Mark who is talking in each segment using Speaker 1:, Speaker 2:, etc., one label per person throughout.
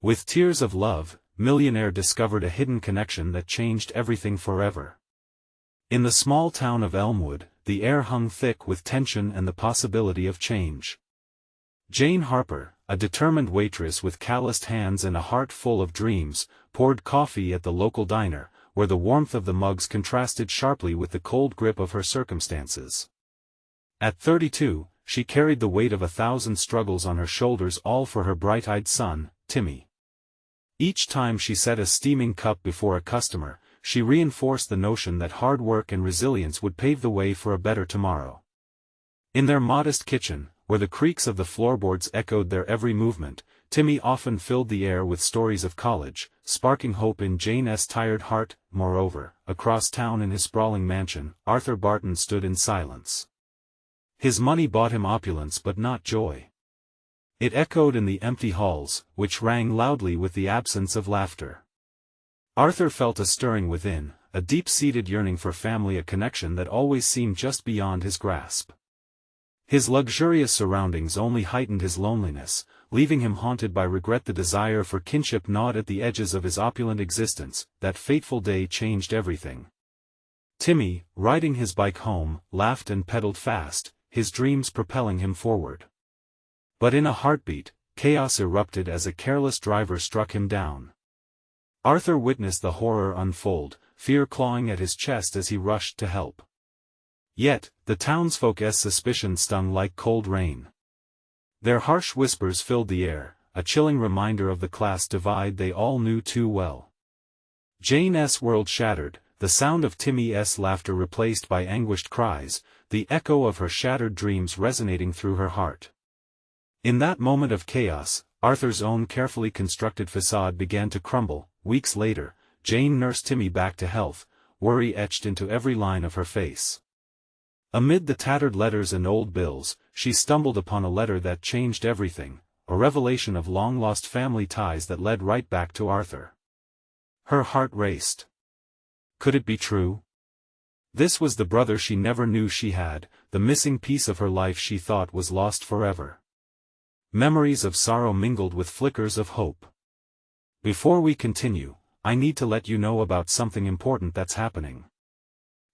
Speaker 1: With tears of love, Millionaire discovered a hidden connection that changed everything forever. In the small town of Elmwood, the air hung thick with tension and the possibility of change. Jane Harper, a determined waitress with calloused hands and a heart full of dreams, poured coffee at the local diner, where the warmth of the mugs contrasted sharply with the cold grip of her circumstances. At 32, she carried the weight of 1,000 struggles on her shoulders, all for her bright-eyed son, Timmy. Each time she set a steaming cup before a customer, she reinforced the notion that hard work and resilience would pave the way for a better tomorrow. In their modest kitchen, where the creaks of the floorboards echoed their every movement, Timmy often filled the air with stories of college, sparking hope in Jane's tired heart. Moreover, across town in his sprawling mansion, Arthur Barton stood in silence. His money bought him opulence but not joy. It echoed in the empty halls, which rang loudly with the absence of laughter. Arthur felt a stirring within, a deep-seated yearning for family, a connection that always seemed just beyond his grasp. His luxurious surroundings only heightened his loneliness, leaving him haunted by regret. The desire for kinship gnawed at the edges of his opulent existence. That fateful day changed everything. Timmy, riding his bike home, laughed and pedaled fast, his dreams propelling him forward. But in a heartbeat, chaos erupted as a careless driver struck him down. Arthur witnessed the horror unfold, fear clawing at his chest as he rushed to help. Yet, the townsfolk's suspicion stung like cold rain. Their harsh whispers filled the air, a chilling reminder of the class divide they all knew too well. Jane's world shattered, the sound of Timmy's laughter replaced by anguished cries, the echo of her shattered dreams resonating through her heart. In that moment of chaos, Arthur's own carefully constructed facade began to crumble. Weeks later, Jane nursed Timmy back to health, worry etched into every line of her face. Amid the tattered letters and old bills, she stumbled upon a letter that changed everything, a revelation of long-lost family ties that led right back to Arthur. Her heart raced. Could it be true? This was the brother she never knew she had, the missing piece of her life she thought was lost forever. Memories of sorrow mingled with flickers of hope. Before we continue, I need to let you know about something important that's happening.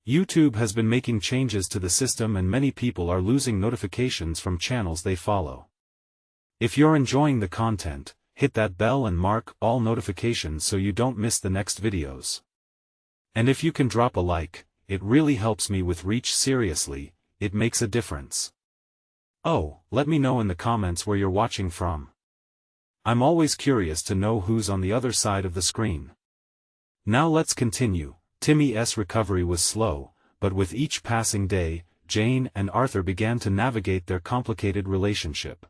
Speaker 1: YouTube has been making changes to the system and many people are losing notifications from channels they follow. If you're enjoying the content, hit that bell and mark all notifications so you don't miss the next videos. And if you can drop a like, it really helps me with reach. Seriously, it makes a difference. Oh, let me know in the comments where you're watching from. I'm always curious to know who's on the other side of the screen. Now let's continue. Timmy's recovery was slow, but with each passing day, Jane and Arthur began to navigate their complicated relationship.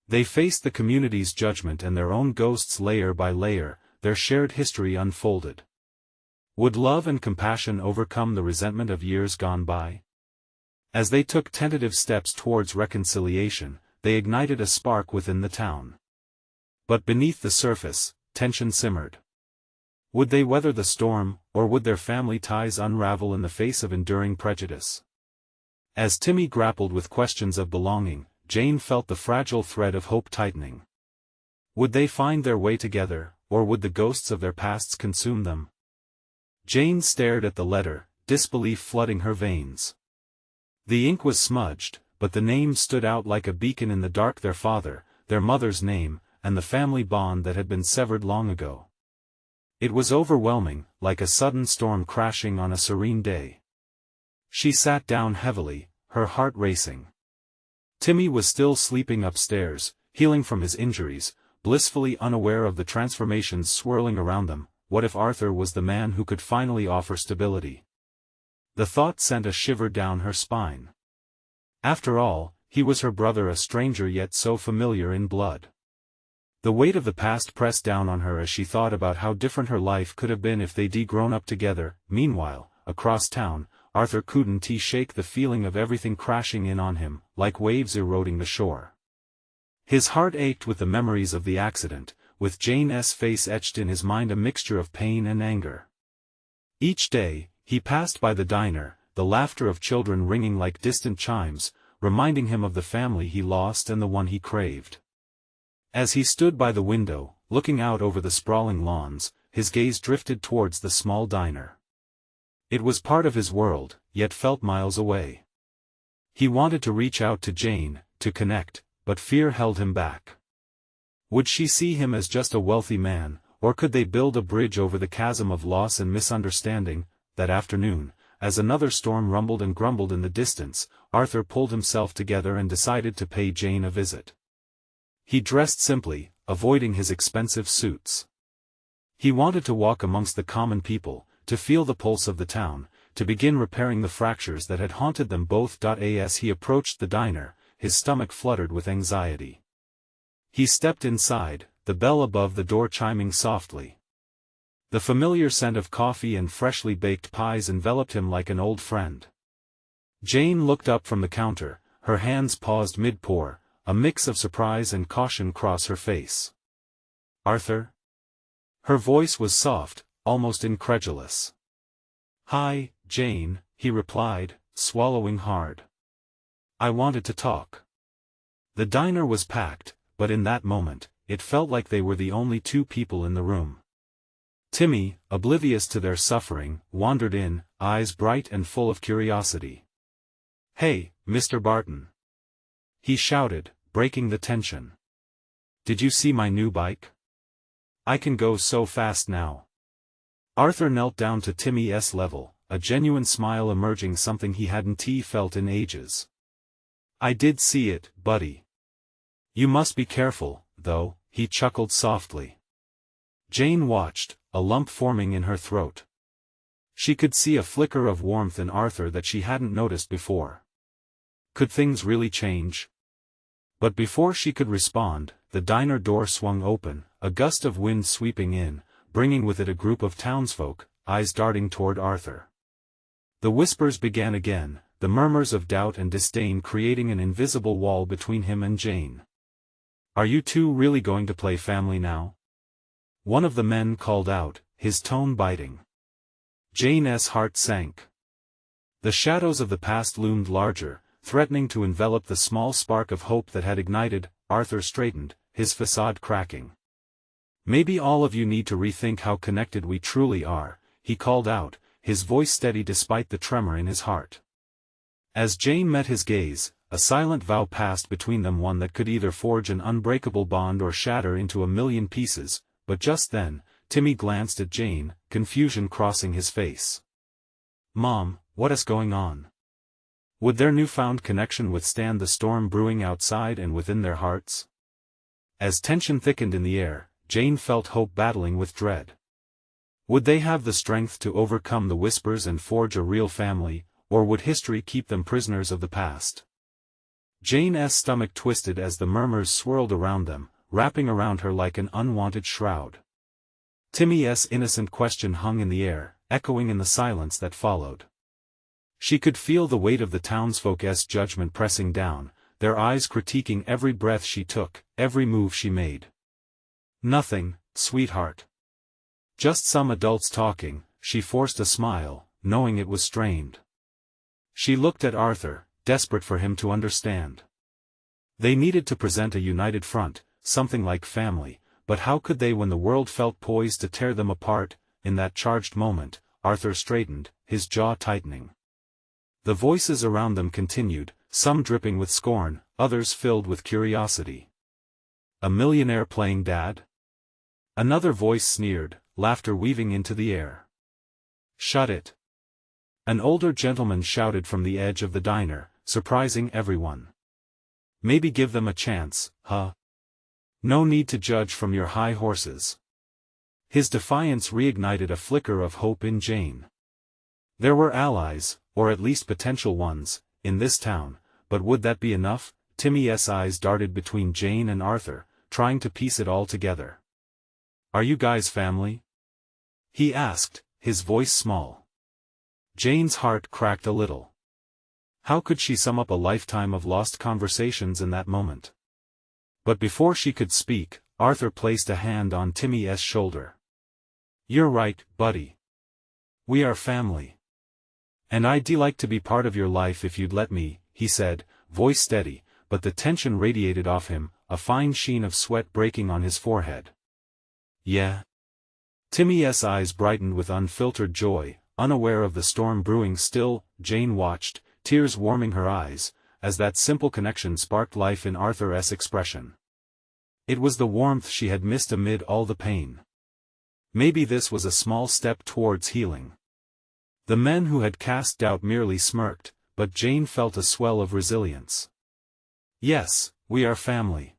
Speaker 1: They faced the community's judgment and their own ghosts layer by layer. Their shared history unfolded. Would love and compassion overcome the resentment of years gone by? As they took tentative steps towards reconciliation, they ignited a spark within the town. But beneath the surface, tension simmered. Would they weather the storm, or would their family ties unravel in the face of enduring prejudice? As Timmy grappled with questions of belonging, Jane felt the fragile thread of hope tightening. Would they find their way together, or would the ghosts of their pasts consume them? Jane stared at the letter, disbelief flooding her veins. The ink was smudged, but the name stood out like a beacon in the dark. Their father, their mother's name, and the family bond that had been severed long ago. It was overwhelming, like a sudden storm crashing on a serene day. She sat down heavily, her heart racing. Timmy was still sleeping upstairs, healing from his injuries, blissfully unaware of the transformations swirling around them. What if Arthur was the man who could finally offer stability? The thought sent a shiver down her spine. After all, he was her brother, a stranger yet so familiar in blood. The weight of the past pressed down on her as she thought about how different her life could have been if they'd grown up together. Meanwhile, across town, Arthur couldn't shake the feeling of everything crashing in on him, like waves eroding the shore. His heart ached with the memories of the accident, with Jane's face etched in his mind, a mixture of pain and anger. Each day, he passed by the diner, the laughter of children ringing like distant chimes, reminding him of the family he lost and the one he craved. As he stood by the window, looking out over the sprawling lawns, his gaze drifted towards the small diner. It was part of his world, yet felt miles away. He wanted to reach out to Jane, to connect, but fear held him back. Would she see him as just a wealthy man, or could they build a bridge over the chasm of loss and misunderstanding? That afternoon, as another storm rumbled and grumbled in the distance, Arthur pulled himself together and decided to pay Jane a visit. He dressed simply, avoiding his expensive suits. He wanted to walk amongst the common people, to feel the pulse of the town, to begin repairing the fractures that had haunted them both. As he approached the diner, his stomach fluttered with anxiety. He stepped inside, the bell above the door chiming softly. The familiar scent of coffee and freshly baked pies enveloped him like an old friend. Jane looked up from the counter, her hands paused mid-pour, a mix of surprise and caution crossed her face. "Arthur?" Her voice was soft, almost incredulous. "Hi, Jane," he replied, swallowing hard. "I wanted to talk." The diner was packed, but in that moment, it felt like they were the only two people in the room. Timmy, oblivious to their suffering, wandered in, eyes bright and full of curiosity. "Hey, Mr. Barton!" he shouted, breaking the tension. "Did you see my new bike? I can go so fast now." Arthur knelt down to Timmy's level, a genuine smile emerging, something he hadn't felt in ages. "I did see it, buddy. You must be careful, though," he chuckled softly. Jane watched, a lump forming in her throat. She could see a flicker of warmth in Arthur that she hadn't noticed before. Could things really change? But before she could respond, the diner door swung open, a gust of wind sweeping in, bringing with it a group of townsfolk, eyes darting toward Arthur. The whispers began again, the murmurs of doubt and disdain creating an invisible wall between him and Jane. "Are you two really going to play family now?" one of the men called out, his tone biting. Jane's heart sank. The shadows of the past loomed larger, threatening to envelop the small spark of hope that had ignited. Arthur straightened, his facade cracking. "Maybe all of you need to rethink how connected we truly are," he called out, his voice steady despite the tremor in his heart. As Jane met his gaze, a silent vow passed between them, one that could either forge an unbreakable bond or shatter into a million pieces, but just then, Timmy glanced at Jane, confusion crossing his face. "Mom, what's going on?" Would their newfound connection withstand the storm brewing outside and within their hearts? As tension thickened in the air, Jane felt hope battling with dread. Would they have the strength to overcome the whispers and forge a real family, or would history keep them prisoners of the past? Jane's stomach twisted as the murmurs swirled around them, wrapping around her like an unwanted shroud. Timmy's innocent question hung in the air, echoing in the silence that followed. She could feel the weight of the townsfolk's judgment pressing down, their eyes critiquing every breath she took, every move she made. "Nothing, sweetheart. Just some adults talking," she forced a smile, knowing it was strained. She looked at Arthur, desperate for him to understand. They needed to present a united front, something like family, but how could they when the world felt poised to tear them apart? In that charged moment, Arthur straightened, his jaw tightening. The voices around them continued, some dripping with scorn, others filled with curiosity. "A millionaire playing dad?" Another voice sneered, laughter weaving into the air. "Shut it!" An older gentleman shouted from the edge of the diner, surprising everyone. "Maybe give them a chance, huh? No need to judge from your high horses." His defiance reignited a flicker of hope in Jane. There were allies, or at least potential ones, in this town, but would that be enough? Timmy's eyes darted between Jane and Arthur, trying to piece it all together. "Are you guys family?" he asked, his voice small. Jane's heart cracked a little. How could she sum up a lifetime of lost conversations in that moment? But before she could speak, Arthur placed a hand on Timmy's shoulder. "You're right, buddy. We are family. And I'd like to be part of your life if you'd let me," he said, voice steady, but the tension radiated off him, a fine sheen of sweat breaking on his forehead. Yeah. Timmy's eyes brightened with unfiltered joy, unaware of the storm brewing still. Jane watched, tears warming her eyes, as that simple connection sparked life in Arthur's expression. It was the warmth she had missed amid all the pain. Maybe this was a small step towards healing. The men who had cast doubt merely smirked, but Jane felt a swell of resilience. Yes, we are family.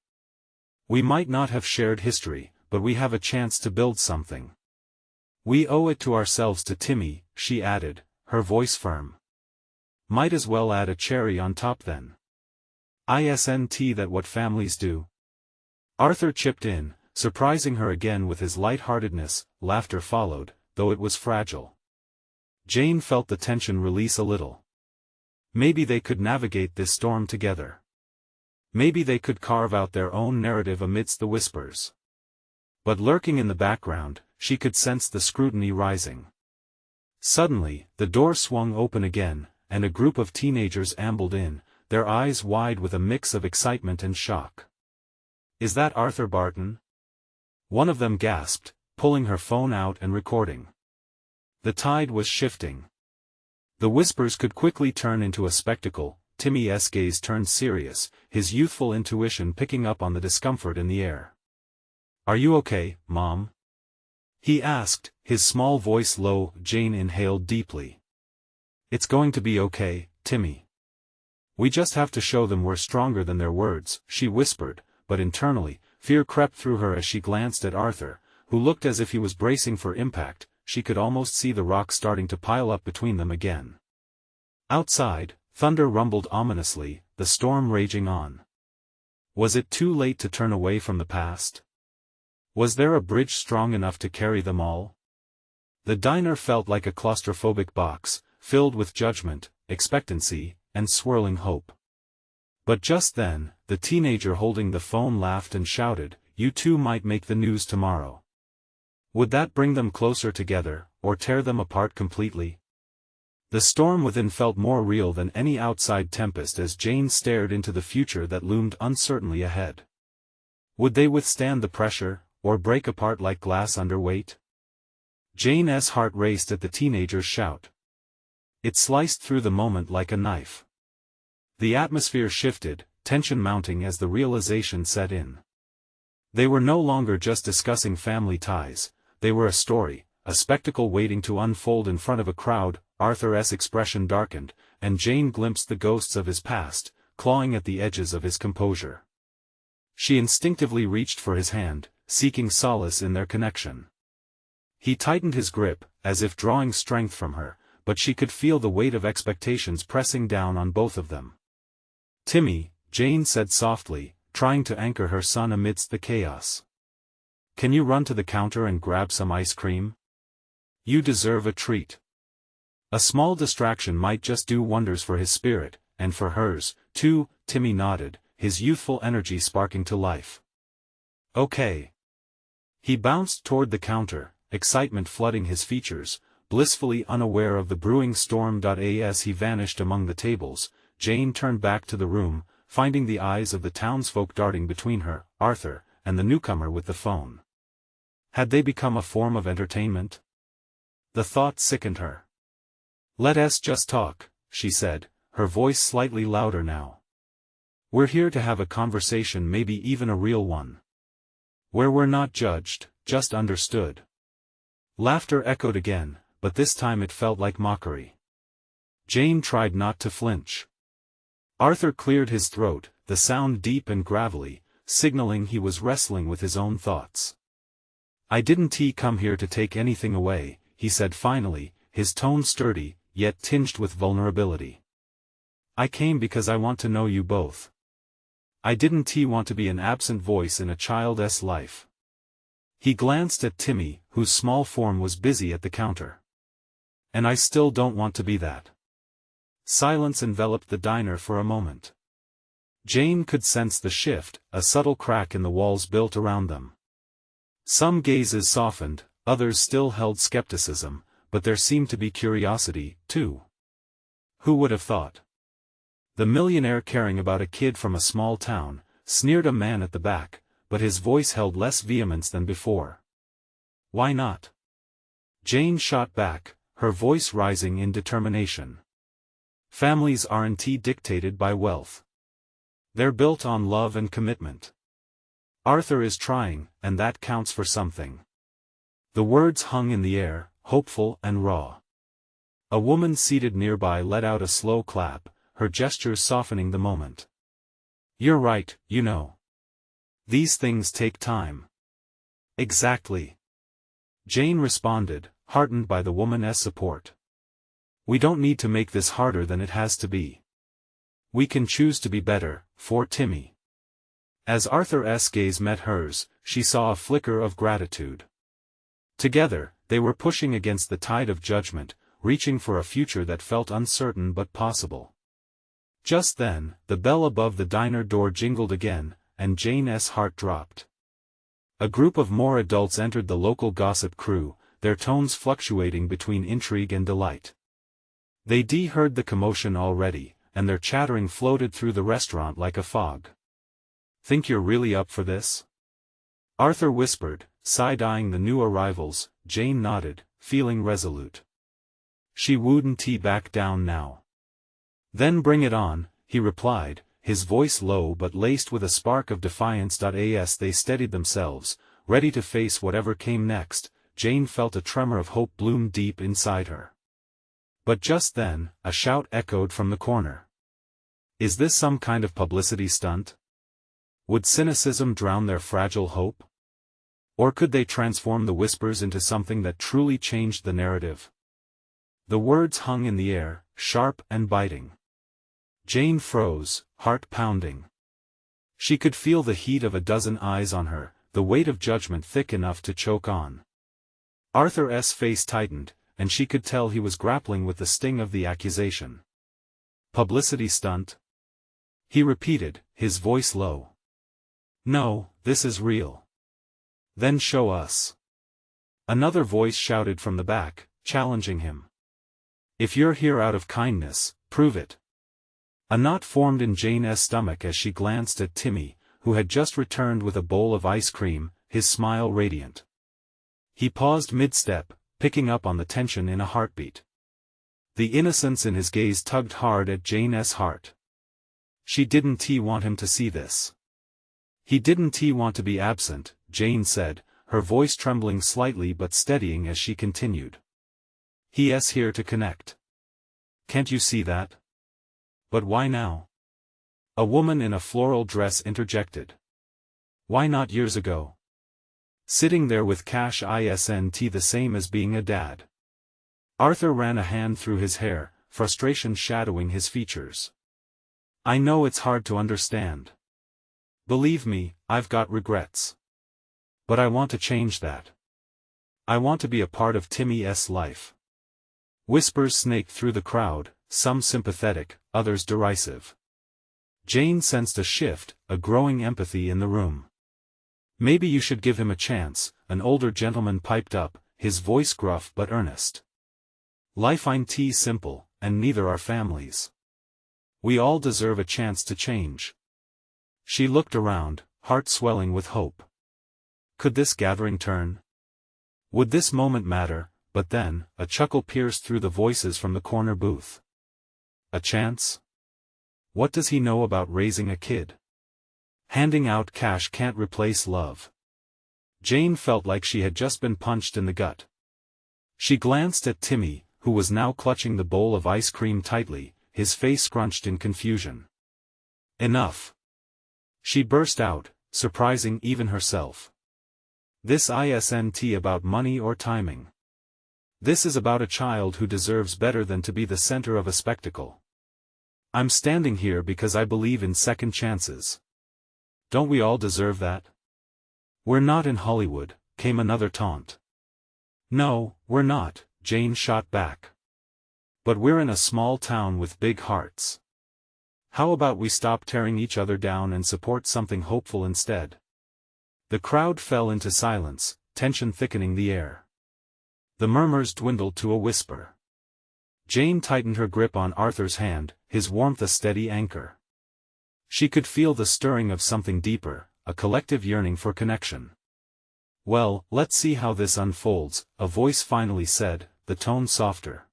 Speaker 1: We might not have shared history, but we have a chance to build something. We owe it to ourselves to Timmy, she added, her voice firm. Might as well add a cherry on top then. Isn't that what families do? Arthur chipped in, surprising her again with his light-heartedness. Laughter followed, though it was fragile. Jane felt the tension release a little. Maybe they could navigate this storm together. Maybe they could carve out their own narrative amidst the whispers. But lurking in the background, she could sense the scrutiny rising. Suddenly, the door swung open again, and a group of teenagers ambled in, their eyes wide with a mix of excitement and shock. "Is that Arthur Barton?" one of them gasped, pulling her phone out and recording. The tide was shifting. The whispers could quickly turn into a spectacle. Timmy's gaze turned serious, his youthful intuition picking up on the discomfort in the air. "Are you okay, Mom?" he asked, his small voice low. Jane inhaled deeply. "It's going to be okay, Timmy. We just have to show them we're stronger than their words," she whispered, but internally, fear crept through her as she glanced at Arthur, who looked as if he was bracing for impact. She could almost see the rocks starting to pile up between them again. Outside, thunder rumbled ominously, the storm raging on. Was it too late to turn away from the past? Was there a bridge strong enough to carry them all? The diner felt like a claustrophobic box, filled with judgment, expectancy, and swirling hope. But just then, the teenager holding the phone laughed and shouted, "You two might make the news tomorrow." Would that bring them closer together, or tear them apart completely? The storm within felt more real than any outside tempest as Jane stared into the future that loomed uncertainly ahead. Would they withstand the pressure, or break apart like glass under weight? Jane's heart raced at the teenager's shout. It sliced through the moment like a knife. The atmosphere shifted, tension mounting as the realization set in. They were no longer just discussing family ties, they were a story, a spectacle waiting to unfold in front of a crowd. Arthur's expression darkened, and Jane glimpsed the ghosts of his past, clawing at the edges of his composure. She instinctively reached for his hand, seeking solace in their connection. He tightened his grip, as if drawing strength from her, but she could feel the weight of expectations pressing down on both of them. "Timmy," Jane said softly, trying to anchor her son amidst the chaos. "Can you run to the counter and grab some ice cream? You deserve a treat." A small distraction might just do wonders for his spirit, and for hers, too. Timmy nodded, his youthful energy sparking to life. "Okay." He bounced toward the counter, excitement flooding his features, blissfully unaware of the brewing storm. As he vanished among the tables, Jane turned back to the room, finding the eyes of the townsfolk darting between her, Arthur, and the newcomer with the phone. Had they become a form of entertainment? The thought sickened her. "Let's just talk," she said, her voice slightly louder now. "We're here to have a conversation, maybe even a real one. Where we're not judged, just understood." Laughter echoed again, but this time it felt like mockery. Jane tried not to flinch. Arthur cleared his throat, the sound deep and gravelly, signaling he was wrestling with his own thoughts. "I didn't come here to take anything away," he said finally, his tone sturdy, yet tinged with vulnerability. "I came because I want to know you both. I didn't want to be an absent voice in a child's life." He glanced at Timmy, whose small form was busy at the counter. "And I still don't want to be that." Silence enveloped the diner for a moment. Jane could sense the shift, a subtle crack in the walls built around them. Some gazes softened, others still held skepticism, but there seemed to be curiosity, too. Who would have thought? The millionaire caring about a kid from a small town, sneered a man at the back, but his voice held less vehemence than before. Why not? Jane shot back, her voice rising in determination. Families aren't dictated by wealth. They're built on love and commitment. Arthur is trying, and that counts for something. The words hung in the air, hopeful and raw. A woman seated nearby let out a slow clap, her gestures softening the moment. You're right, you know. These things take time. Exactly. Jane responded, heartened by the woman's support. We don't need to make this harder than it has to be. We can choose to be better, for Timmy. As Arthur's gaze met hers, she saw a flicker of gratitude. Together, they were pushing against the tide of judgment, reaching for a future that felt uncertain but possible. Just then, the bell above the diner door jingled again, and Jane's heart dropped. A group of more adults entered the local gossip crew, their tones fluctuating between intrigue and delight. They'd heard the commotion already, and their chattering floated through the restaurant like a fog. Think you're really up for this? Arthur whispered, side-eyeing the new arrivals. Jane nodded, feeling resolute. She wouldn't back down now. Then bring it on, he replied, his voice low but laced with a spark of defiance. As they steadied themselves, ready to face whatever came next, Jane felt a tremor of hope bloom deep inside her. But just then, a shout echoed from the corner. Is this some kind of publicity stunt? Would cynicism drown their fragile hope? Or could they transform the whispers into something that truly changed the narrative? The words hung in the air, sharp and biting. Jane froze, heart pounding. She could feel the heat of a dozen eyes on her, the weight of judgment thick enough to choke on. Arthur's face tightened, and she could tell he was grappling with the sting of the accusation. Publicity stunt? He repeated, his voice low. No, this is real. Then show us. Another voice shouted from the back, challenging him. If you're here out of kindness, prove it. A knot formed in Jane's stomach as she glanced at Timmy, who had just returned with a bowl of ice cream, his smile radiant. He paused mid-step, picking up on the tension in a heartbeat. The innocence in his gaze tugged hard at Jane's heart. She didn't want him to see this. He didn't want to be absent, Jane said, her voice trembling slightly but steadying as she continued. He's here to connect. Can't you see that? But why now? A woman in a floral dress interjected. Why not years ago? Sitting there with cash isn't the same as being a dad. Arthur ran a hand through his hair, frustration shadowing his features. I know it's hard to understand. Believe me, I've got regrets. But I want to change that. I want to be a part of Timmy's life. Whispers snaked through the crowd, some sympathetic, others derisive. Jane sensed a shift, a growing empathy in the room. Maybe you should give him a chance, an older gentleman piped up, his voice gruff but earnest. Life ain't simple, and neither are families. We all deserve a chance to change. She looked around, heart swelling with hope. Could this gathering turn? Would this moment matter? But then, a chuckle pierced through the voices from the corner booth. A chance? What does he know about raising a kid? Handing out cash can't replace love. Jane felt like she had just been punched in the gut. She glanced at Timmy, who was now clutching the bowl of ice cream tightly, his face scrunched in confusion. Enough! She burst out, surprising even herself. This isn't about money or timing. This is about a child who deserves better than to be the center of a spectacle. I'm standing here because I believe in second chances. Don't we all deserve that? We're not in Hollywood, came another taunt. No, we're not, Jane shot back. But we're in a small town with big hearts. How about we stop tearing each other down and support something hopeful instead? The crowd fell into silence, tension thickening the air. The murmurs dwindled to a whisper. Jane tightened her grip on Arthur's hand, his warmth a steady anchor. She could feel the stirring of something deeper, a collective yearning for connection. Well, let's see how this unfolds, a voice finally said, the tone softer.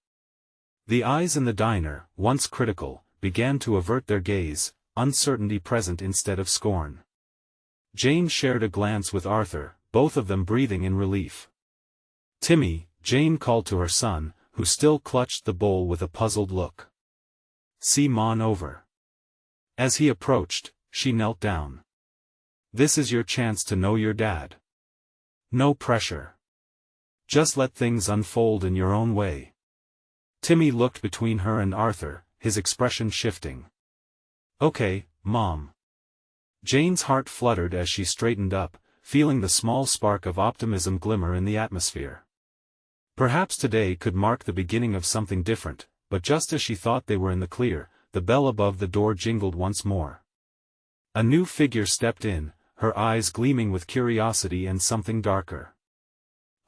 Speaker 1: The eyes in the diner, once critical, began to avert their gaze, uncertainty present instead of scorn. Jane shared a glance with Arthur, both of them breathing in relief. "Timmy," Jane called to her son, who still clutched the bowl with a puzzled look. "See Mon over." As he approached, she knelt down. "This is your chance to know your dad. No pressure. Just let things unfold in your own way." Timmy looked between her and Arthur, his expression shifting. "Okay, Mom." Jane's heart fluttered as she straightened up, feeling the small spark of optimism glimmer in the atmosphere. Perhaps today could mark the beginning of something different, but just as she thought they were in the clear, the bell above the door jingled once more. A new figure stepped in, her eyes gleaming with curiosity and something darker.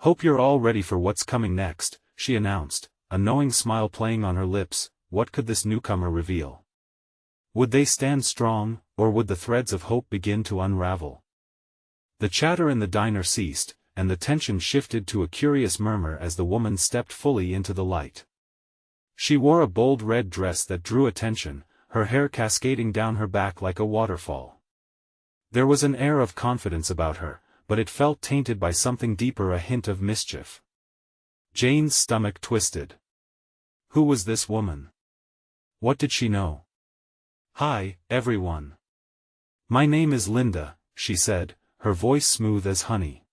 Speaker 1: "Hope you're all ready for what's coming next," she announced, a knowing smile playing on her lips. What could this newcomer reveal? Would they stand strong, or would the threads of hope begin to unravel? The chatter in the diner ceased, and the tension shifted to a curious murmur as the woman stepped fully into the light. She wore a bold red dress that drew attention, her hair cascading down her back like a waterfall. There was an air of confidence about her, but it felt tainted by something deeper, a hint of mischief. Jane's stomach twisted. Who was this woman? What did she know? "Hi, everyone. My name is Linda," she said, her voice smooth as honey.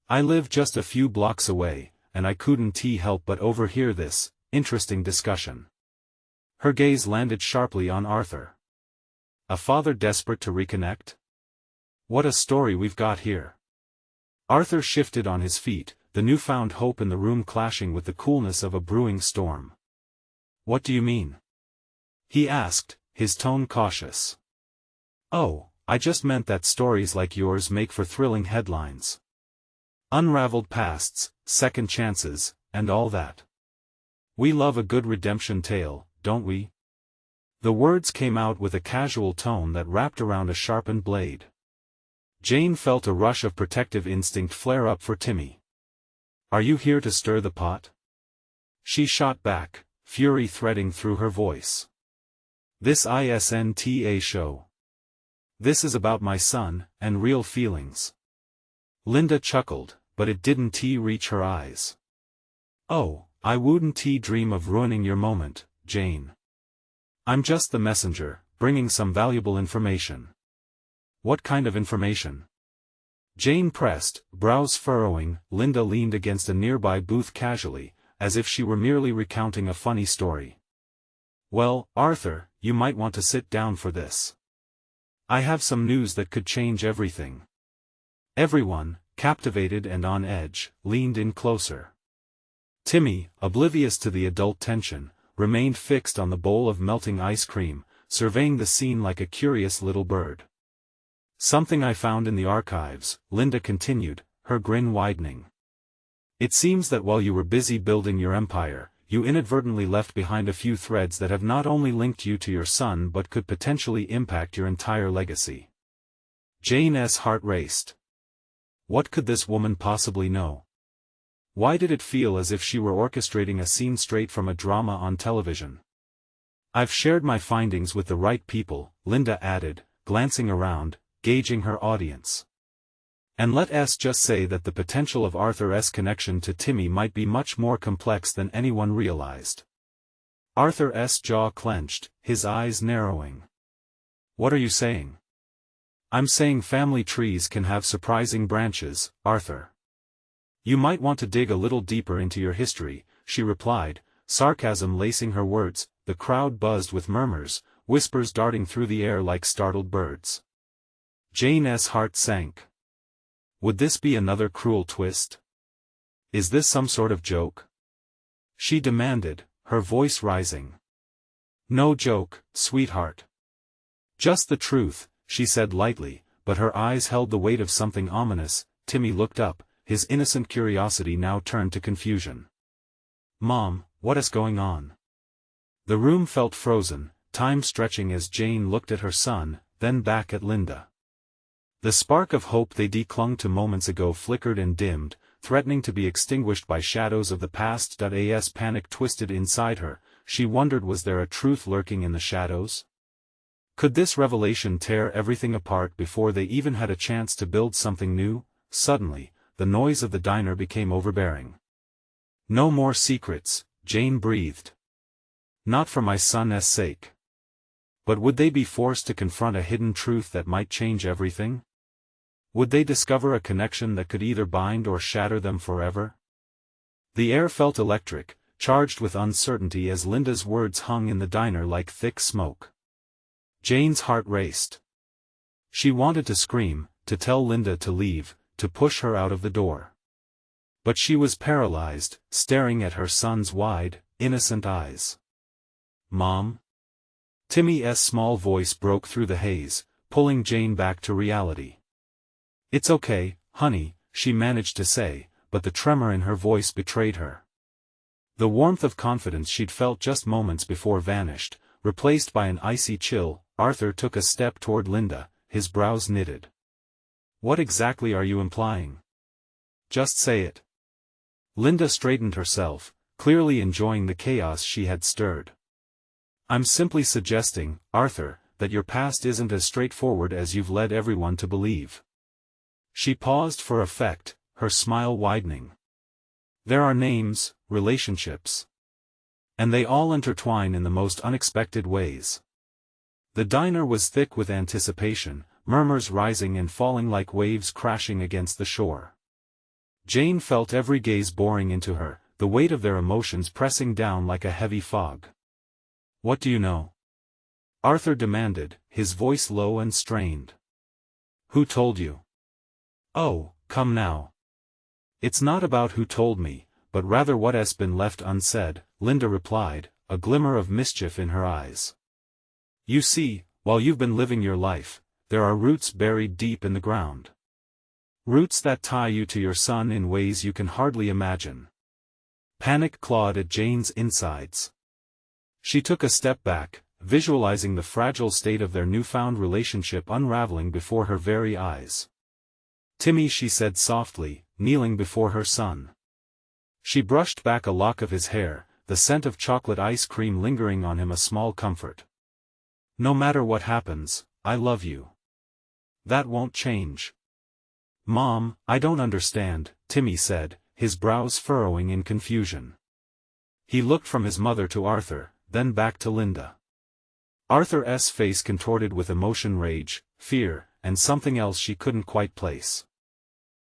Speaker 1: "I live just a few blocks away, and I couldn't help but overhear this interesting discussion." Her gaze landed sharply on Arthur. A father desperate to reconnect? What a story we've got here. Arthur shifted on his feet, the newfound hope in the room clashing with the coolness of a brewing storm. "What do you mean?" he asked, his tone cautious. "Oh, I just meant that stories like yours make for thrilling headlines. Unraveled pasts, second chances, and all that. We love a good redemption tale, don't we?" The words came out with a casual tone that wrapped around a sharpened blade. Jane felt a rush of protective instinct flare up for Timmy. "Are you here to stir the pot?" she shot back, fury threading through her voice. "This isn't a show. This is about my son, and real feelings." Linda chuckled, but it didn't reach her eyes. "Oh, I wouldn't dream of ruining your moment, Jane. I'm just the messenger, bringing some valuable information." "What kind of information?" Jane pressed, brows furrowing. Linda leaned against a nearby booth casually, as if she were merely recounting a funny story. "Well, Arthur, you might want to sit down for this. I have some news that could change everything." Everyone, captivated and on edge, leaned in closer. Timmy, oblivious to the adult tension, remained fixed on the bowl of melting ice cream, surveying the scene like a curious little bird. "Something I found in the archives," Linda continued, her grin widening. "It seems that while you were busy building your empire, you inadvertently left behind a few threads that have not only linked you to your son but could potentially impact your entire legacy." Jane's heart raced. What could this woman possibly know? Why did it feel as if she were orchestrating a scene straight from a drama on television? "I've shared my findings with the right people," Linda added, glancing around, gauging her audience. "And let's just say that the potential of Arthur's connection to Timmy might be much more complex than anyone realized." Arthur's jaw clenched, his eyes narrowing. "What are you saying?" "I'm saying family trees can have surprising branches, Arthur. You might want to dig a little deeper into your history," she replied, sarcasm lacing her words. The crowd buzzed with murmurs, whispers darting through the air like startled birds. Jane's heart sank. Would this be another cruel twist? Is this some sort of joke? She demanded, her voice rising. "No joke, sweetheart. Just the truth," she said lightly, but her eyes held the weight of something ominous. Timmy looked up, his innocent curiosity now turned to confusion. "Mom, what is going on?" The room felt frozen, time stretching as Jane looked at her son, then back at Linda. The spark of hope they clung to moments ago flickered and dimmed, threatening to be extinguished by shadows of the past. As panic twisted inside her, she wondered, was there a truth lurking in the shadows? Could this revelation tear everything apart before they even had a chance to build something new? Suddenly, the noise of the diner became overbearing. No more secrets, Jane breathed. Not for my son's sake. But would they be forced to confront a hidden truth that might change everything? Would they discover a connection that could either bind or shatter them forever? The air felt electric, charged with uncertainty as Linda's words hung in the diner like thick smoke. Jane's heart raced. She wanted to scream, to tell Linda to leave, to push her out of the door. But she was paralyzed, staring at her son's wide, innocent eyes. "Mom?" Timmy's small voice broke through the haze, pulling Jane back to reality. "It's okay, honey," she managed to say, but the tremor in her voice betrayed her. The warmth of confidence she'd felt just moments before vanished, replaced by an icy chill. Arthur took a step toward Linda, his brows knitted. "What exactly are you implying? Just say it." Linda straightened herself, clearly enjoying the chaos she had stirred. "I'm simply suggesting, Arthur, that your past isn't as straightforward as you've led everyone to believe." She paused for effect, her smile widening. "There are names, relationships. And they all intertwine in the most unexpected ways." The diner was thick with anticipation, murmurs rising and falling like waves crashing against the shore. Jane felt every gaze boring into her, the weight of their emotions pressing down like a heavy fog. "What do you know?" Arthur demanded, his voice low and strained. "Who told you?" "Oh, come now. It's not about who told me, but rather what has been left unsaid," Linda replied, a glimmer of mischief in her eyes. "You see, while you've been living your life, there are roots buried deep in the ground. Roots that tie you to your son in ways you can hardly imagine." Panic clawed at Jane's insides. She took a step back, visualizing the fragile state of their newfound relationship unraveling before her very eyes. "Timmy," she said softly, kneeling before her son. She brushed back a lock of his hair, the scent of chocolate ice cream lingering on him a small comfort. "No matter what happens, I love you. That won't change." "Mom, I don't understand," Timmy said, his brows furrowing in confusion. He looked from his mother to Arthur, then back to Linda. Arthur's face contorted with emotion, rage, fear, and something else she couldn't quite place.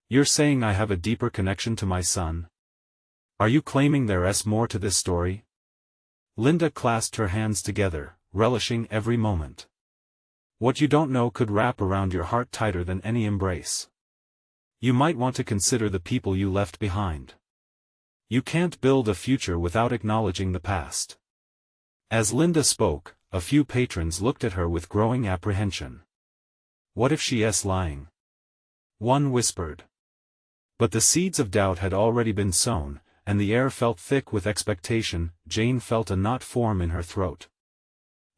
Speaker 1: "You're saying I have a deeper connection to my son? Are you claiming there's more to this story?" Linda clasped her hands together, relishing every moment. "What you don't know could wrap around your heart tighter than any embrace. You might want to consider the people you left behind. You can't build a future without acknowledging the past." As Linda spoke, a few patrons looked at her with growing apprehension. "What if she's lying?" one whispered. But the seeds of doubt had already been sown, and the air felt thick with expectation. Jane felt a knot form in her throat.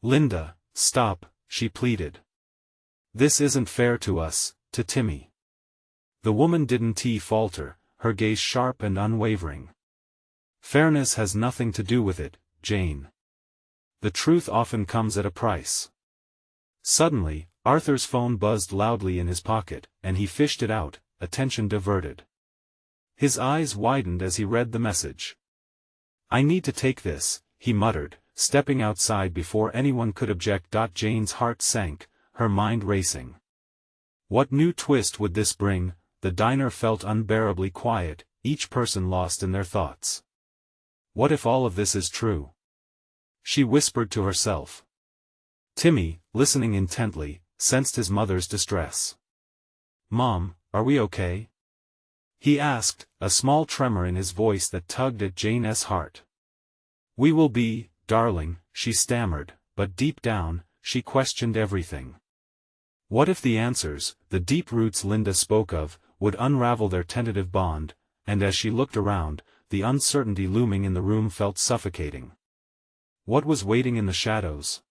Speaker 1: "Linda, stop," she pleaded. "This isn't fair to us, to Timmy." The woman didn't falter, her gaze sharp and unwavering. "Fairness has nothing to do with it, Jane. The truth often comes at a price." Suddenly, Arthur's phone buzzed loudly in his pocket, and he fished it out, attention diverted. His eyes widened as he read the message. "I need to take this," he muttered, stepping outside before anyone could object. Jane's heart sank, her mind racing. What new twist would this bring? The diner felt unbearably quiet, each person lost in their thoughts. What if all of this is true? She whispered to herself. Timmy, listening intently, sensed his mother's distress. "Mom, are we okay?" he asked, a small tremor in his voice that tugged at Jane's heart. "We will be, darling," she stammered, but deep down, she questioned everything. What if the answers, the deep roots Linda spoke of, would unravel their tentative bond? And as she looked around, the uncertainty looming in the room felt suffocating. What was waiting in the shadows?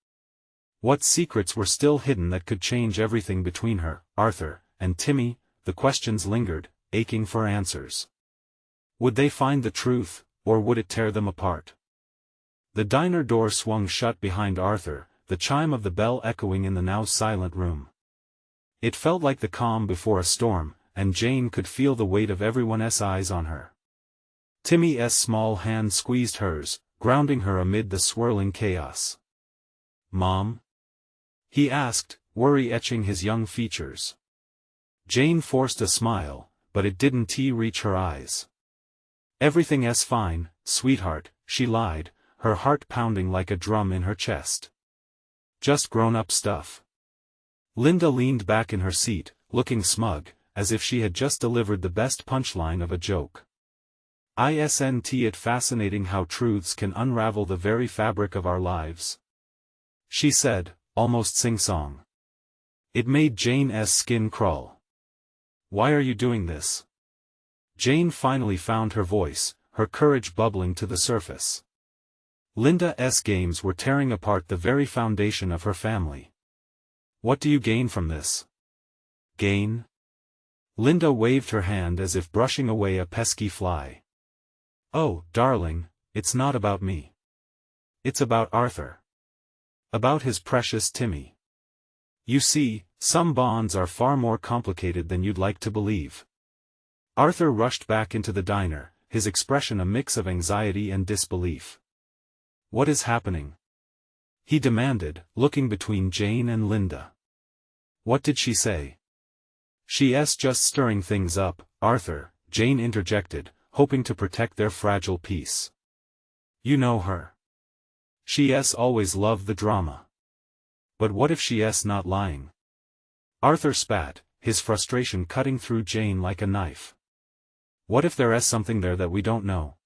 Speaker 1: What secrets were still hidden that could change everything between her, Arthur, and Timmy, the questions lingered, aching for answers. Would they find the truth, or would it tear them apart? The diner door swung shut behind Arthur, the chime of the bell echoing in the now silent room. It felt like the calm before a storm, and Jane could feel the weight of everyone's eyes on her. Timmy's small hand squeezed hers, grounding her amid the swirling chaos. "Mom?" he asked, worry etching his young features. Jane forced a smile, but it didn't reach her eyes. "Everything's fine, sweetheart," she lied, her heart pounding like a drum in her chest. "Just grown-up stuff." Linda leaned back in her seat, looking smug, as if she had just delivered the best punchline of a joke. "Isn't it fascinating how truths can unravel the very fabric of our lives?" she said, almost sing-song. It made Jane's skin crawl. "Why are you doing this?" Jane finally found her voice, her courage bubbling to the surface. Linda's games were tearing apart the very foundation of her family. "What do you gain from this?" "Gain?" Linda waved her hand as if brushing away a pesky fly. "Oh, darling, it's not about me. It's about Arthur. About his precious Timmy. You see, some bonds are far more complicated than you'd like to believe." Arthur rushed back into the diner, his expression a mix of anxiety and disbelief. "What is happening?" he demanded, looking between Jane and Linda. "What did she say?" "She's just stirring things up, Arthur," Jane interjected, hoping to protect their fragile peace. "You know her. She's always loved the drama. But what if she's not lying?" Arthur spat, his frustration cutting through Jane like a knife. "What if there's something there that we don't know?"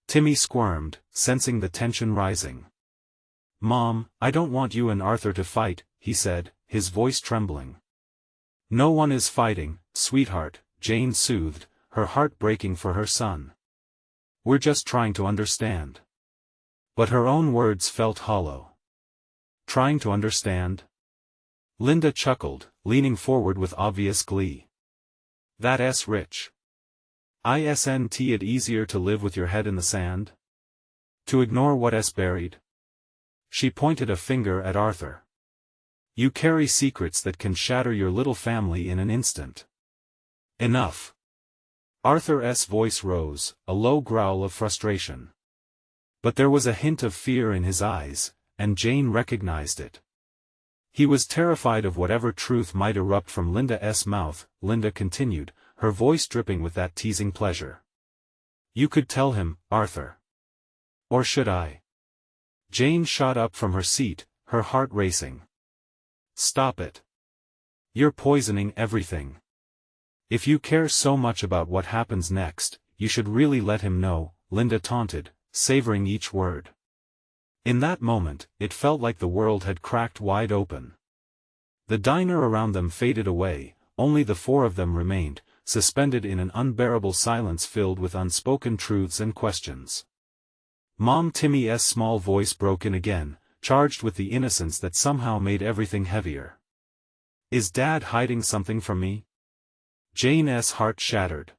Speaker 1: Timmy squirmed, sensing the tension rising. "Mom, I don't want you and Arthur to fight," he said, his voice trembling. "No one is fighting, sweetheart," Jane soothed, her heart breaking for her son. "We're just trying to understand." But her own words felt hollow. "Trying to understand?" Linda chuckled, leaning forward with obvious glee. "That's rich. Isn't it easier to live with your head in the sand? To ignore what's buried?" She pointed a finger at Arthur. "You carry secrets that can shatter your little family in an instant." "Enough." Arthur's voice rose, a low growl of frustration. But there was a hint of fear in his eyes, and Jane recognized it. He was terrified of whatever truth might erupt from Linda's mouth. Linda continued, her voice dripping with that teasing pleasure. "You could tell him, Arthur. Or should I?" Jane shot up from her seat, her heart racing. "Stop it. You're poisoning everything. If you care so much about what happens next, you should really let him know," Linda taunted, savoring each word. In that moment, it felt like the world had cracked wide open. The diner around them faded away, only the four of them remained, suspended in an unbearable silence filled with unspoken truths and questions. Mom Timmy's small voice broke in again, charged with the innocence that somehow made everything heavier. "Is Dad hiding something from me?" Jane's heart shattered.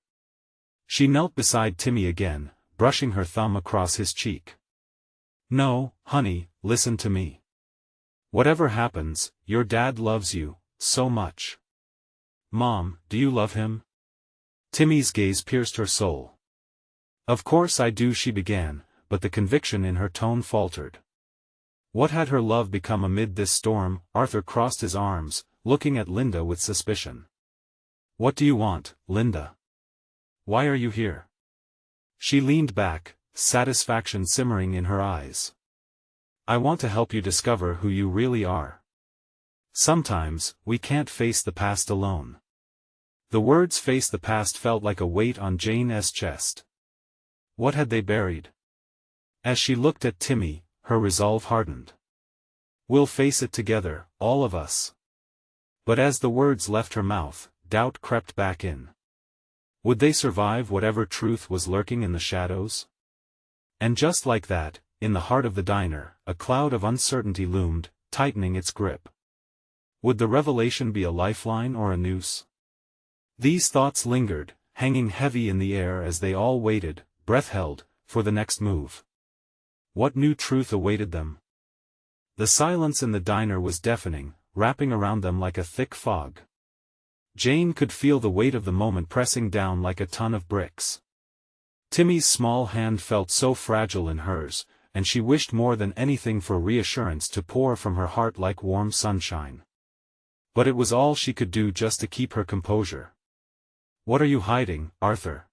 Speaker 1: She knelt beside Timmy again, brushing her thumb across his cheek. "No, honey, listen to me. Whatever happens, your dad loves you, so much." "Mom, do you love him?" Timmy's gaze pierced her soul. "Of course I do," she began, but the conviction in her tone faltered. What had her love become amid this storm? Arthur crossed his arms, looking at Linda with suspicion. "What do you want, Linda? Why are you here?" She leaned back, satisfaction simmering in her eyes. "I want to help you discover who you really are. Sometimes, we can't face the past alone." The words "face the past" felt like a weight on Jane's chest. What had they buried? As she looked at Timmy, her resolve hardened. "We'll face it together, all of us." But as the words left her mouth, doubt crept back in. Would they survive whatever truth was lurking in the shadows? And just like that, in the heart of the diner, a cloud of uncertainty loomed, tightening its grip. Would the revelation be a lifeline or a noose? These thoughts lingered, hanging heavy in the air as they all waited, breath held, for the next move. What new truth awaited them? The silence in the diner was deafening, wrapping around them like a thick fog. Jane could feel the weight of the moment pressing down like a ton of bricks. Timmy's small hand felt so fragile in hers, and she wished more than anything for reassurance to pour from her heart like warm sunshine. But it was all she could do just to keep her composure. "What are you hiding, Arthur?"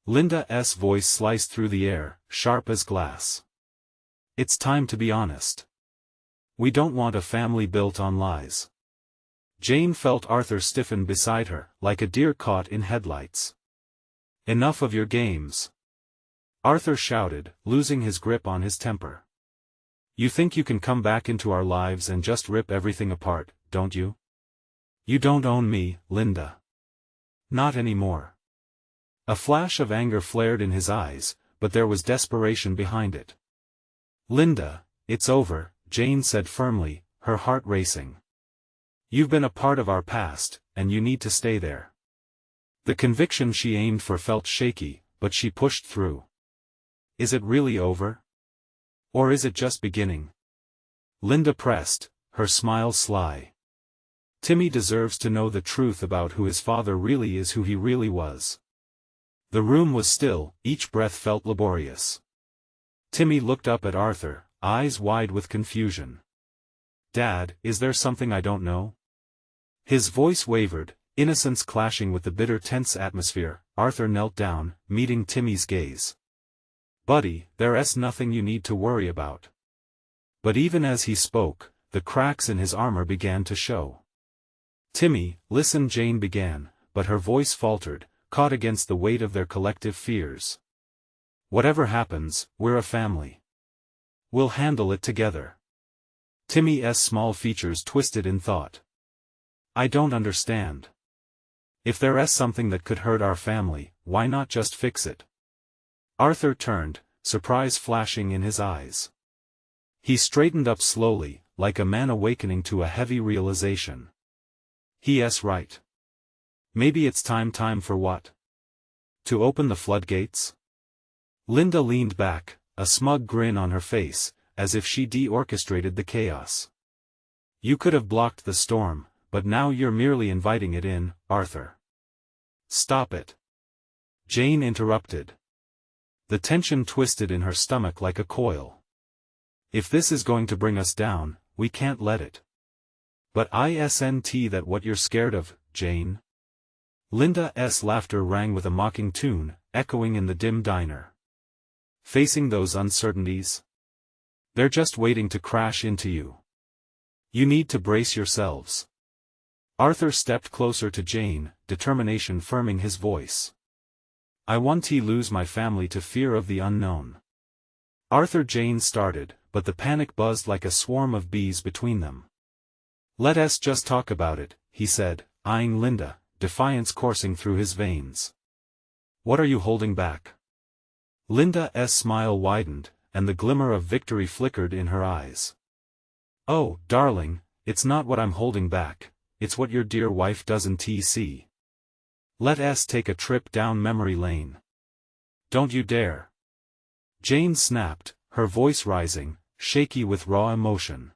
Speaker 1: Linda's voice sliced through the air, sharp as glass. "It's time to be honest. We don't want a family built on lies." Jane felt Arthur stiffen beside her, like a deer caught in headlights. "Enough of your games," Arthur shouted, losing his grip on his temper. "You think you can come back into our lives and just rip everything apart, don't you? You don't own me, Linda. Not anymore." A flash of anger flared in his eyes, but there was desperation behind it. "Linda, it's over," Jane said firmly, her heart racing. "You've been a part of our past, and you need to stay there." The conviction she aimed for felt shaky, but she pushed through. "Is it really over? Or is it just beginning?" Linda pressed, her smile sly. "Timmy deserves to know the truth about who his father really is, who he really was." The room was still, each breath felt laborious. Timmy looked up at Arthur, eyes wide with confusion. "Dad, is there something I don't know?" His voice wavered, innocence clashing with the bitter tense atmosphere. Arthur knelt down, meeting Timmy's gaze. "Buddy, there's nothing you need to worry about." But even as he spoke, the cracks in his armor began to show. "Timmy, listen," Jane began, but her voice faltered, caught against the weight of their collective fears. "Whatever happens, we're a family. We'll handle it together." Timmy's small features twisted in thought. "I don't understand. If there's something that could hurt our family, why not just fix it?" Arthur turned, surprise flashing in his eyes. He straightened up slowly, like a man awakening to a heavy realization. "He's right. Maybe it's time for what? To open the floodgates?" Linda leaned back, a smug grin on her face, as if she de-orchestrated the chaos. "You could have blocked the storm, but now you're merely inviting it in, Arthur." "Stop it," Jane interrupted. The tension twisted in her stomach like a coil. "If this is going to bring us down, we can't let it." "But isn't that what you're scared of, Jane?" Linda's laughter rang with a mocking tune, echoing in the dim diner. "Facing those uncertainties? They're just waiting to crash into you. You need to brace yourselves." Arthur stepped closer to Jane, determination firming his voice. "I won't lose my family to fear of the unknown." Arthur Jane started, but the panic buzzed like a swarm of bees between them. "Let's just talk about it," he said, eyeing Linda, defiance coursing through his veins. "What are you holding back?" Linda's smile widened, and the glimmer of victory flickered in her eyes. "Oh, darling, it's not what I'm holding back, it's what your dear wife doesn't see. Let's take a trip down memory lane." "Don't you dare!" Jane snapped, her voice rising, shaky with raw emotion.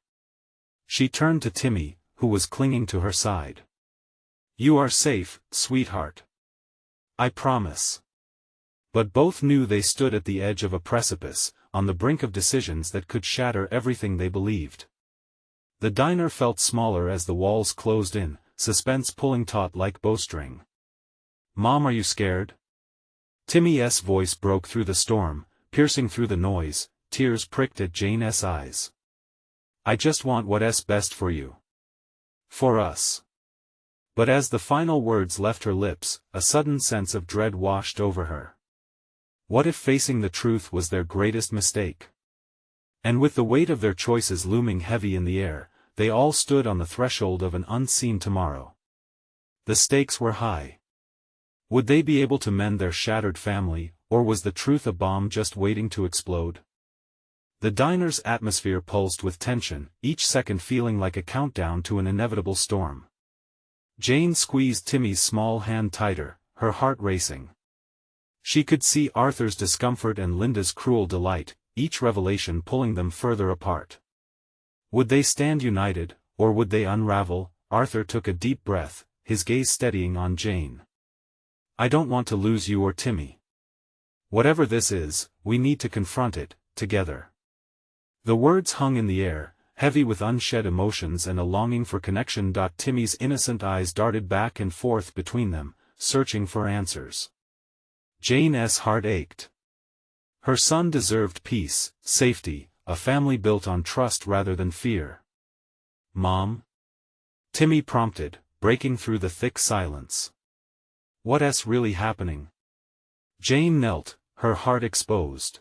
Speaker 1: She turned to Timmy, who was clinging to her side. "You are safe, sweetheart. I promise." But both knew they stood at the edge of a precipice, on the brink of decisions that could shatter everything they believed. The diner felt smaller as the walls closed in, suspense pulling taut like bowstring. "Mom, are you scared?" Timmy's voice broke through the storm, piercing through the noise. Tears pricked at Jane's eyes. "I just want what's best for you. For us." But as the final words left her lips, a sudden sense of dread washed over her. What if facing the truth was their greatest mistake? And with the weight of their choices looming heavy in the air, they all stood on the threshold of an unseen tomorrow. The stakes were high. Would they be able to mend their shattered family, or was the truth a bomb just waiting to explode? The diner's atmosphere pulsed with tension, each second feeling like a countdown to an inevitable storm. Jane squeezed Timmy's small hand tighter, her heart racing. She could see Arthur's discomfort and Linda's cruel delight, each revelation pulling them further apart. Would they stand united, or would they unravel? Arthur took a deep breath, his gaze steadying on Jane. I don't want to lose you or Timmy. Whatever this is, we need to confront it, together. The words hung in the air, heavy with unshed emotions and a longing for connection. Timmy's innocent eyes darted back and forth between them, searching for answers. Jane's heart ached. Her son deserved peace, safety, a family built on trust rather than fear. Mom? Timmy prompted, breaking through the thick silence. What's really happening? Jane knelt, her heart exposed.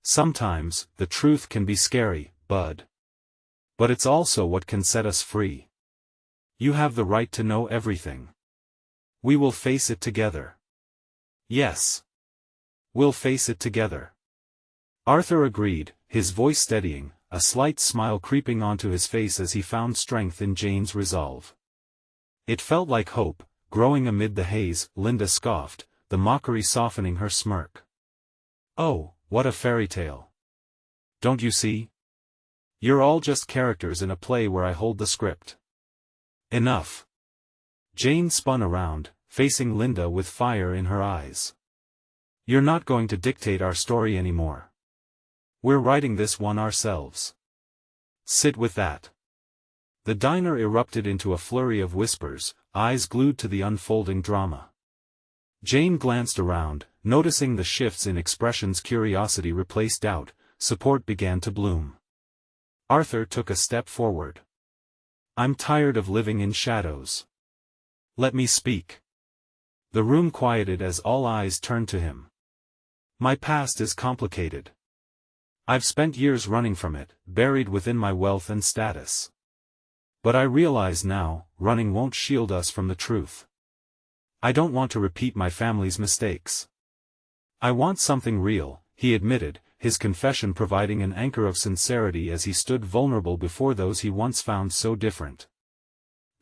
Speaker 1: Sometimes, the truth can be scary, bud. But it's also what can set us free. You have the right to know everything. We will face it together. Yes. We'll face it together. Arthur agreed, his voice steadying, a slight smile creeping onto his face as he found strength in Jane's resolve. It felt like hope, growing amid the haze. Linda scoffed, the mockery softening her smirk. Oh, what a fairy tale. Don't you see? You're all just characters in a play where I hold the script. Enough. Jane spun around, facing Linda with fire in her eyes. You're not going to dictate our story anymore. We're writing this one ourselves. Sit with that. The diner erupted into a flurry of whispers, eyes glued to the unfolding drama. Jane glanced around, noticing the shifts in expressions. Curiosity replaced doubt, support began to bloom. Arthur took a step forward. I'm tired of living in shadows. Let me speak. The room quieted as all eyes turned to him. My past is complicated. I've spent years running from it, buried within my wealth and status. But I realize now, running won't shield us from the truth. I don't want to repeat my family's mistakes. I want something real, he admitted, his confession providing an anchor of sincerity as he stood vulnerable before those he once found so different.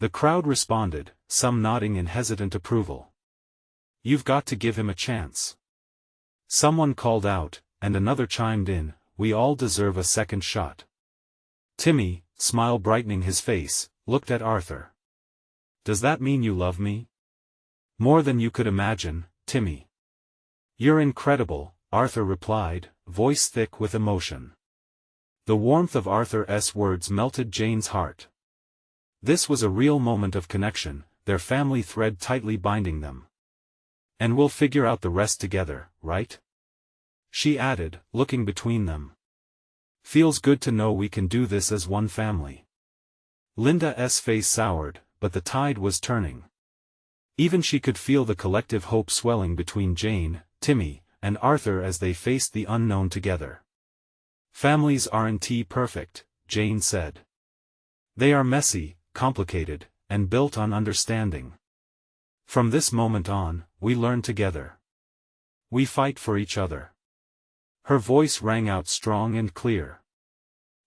Speaker 1: The crowd responded, some nodding in hesitant approval. You've got to give him a chance. Someone called out, and another chimed in, we all deserve a second shot. Timmy, smile brightening his face, looked at Arthur. Does that mean you love me? More than you could imagine, Timmy. You're incredible, Arthur replied, voice thick with emotion. The warmth of Arthur's words melted Jane's heart. This was a real moment of connection, their family thread tightly binding them. And we'll figure out the rest together, right? She added, looking between them. Feels good to know we can do this as one family. Linda's face soured, but the tide was turning. Even she could feel the collective hope swelling between Jane, Timmy, and Arthur as they faced the unknown together. Families aren't perfect, Jane said. They are messy, complicated, and built on understanding. From this moment on, we learn together. We fight for each other. Her voice rang out strong and clear.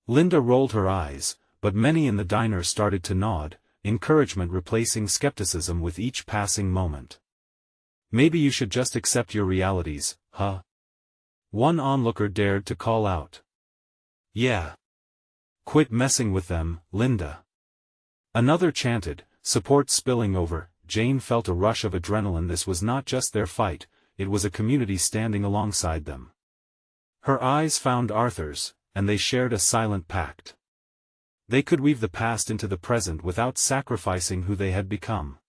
Speaker 1: Linda rolled her eyes, but many in the diner started to nod, encouragement replacing skepticism with each passing moment. Maybe you should just accept your realities, huh? One onlooker dared to call out. Yeah. Quit messing with them, Linda. Another chanted, support spilling over. Jane felt a rush of adrenaline. This was not just their fight, it was a community standing alongside them. Her eyes found Arthur's, and they shared a silent pact. They could weave the past into the present without sacrificing who they had become.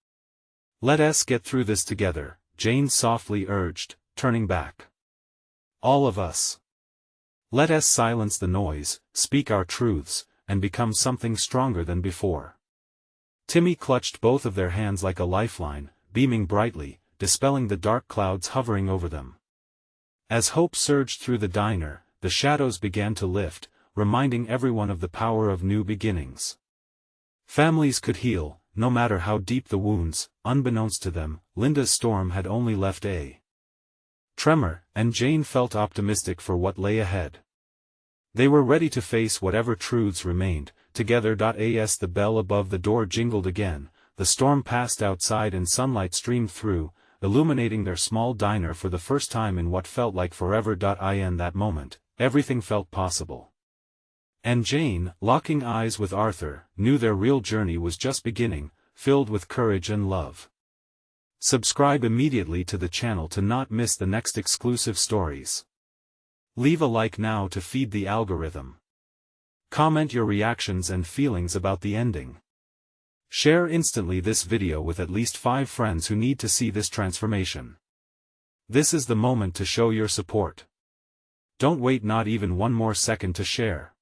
Speaker 1: Let us get through this together, Jane softly urged, turning back. All of us. Let us silence the noise, speak our truths, and become something stronger than before. Timmy clutched both of their hands like a lifeline, beaming brightly, dispelling the dark clouds hovering over them. As hope surged through the diner, the shadows began to lift, reminding everyone of the power of new beginnings. Families could heal, no matter how deep the wounds. Unbeknownst to them, Linda's storm had only left a tremor, and Jane felt optimistic for what lay ahead. They were ready to face whatever truths remained, together. As the bell above the door jingled again, the storm passed outside and sunlight streamed through, illuminating their small diner for the first time in what felt like forever. In that moment, everything felt possible. And Jane, locking eyes with Arthur, knew their real journey was just beginning, filled with courage and love. Subscribe immediately to the channel to not miss the next exclusive stories. Leave a like now to feed the algorithm. Comment your reactions and feelings about the ending. Share instantly this video with at least 5 friends who need to see this transformation. This is the moment to show your support. Don't wait not even one more second to share.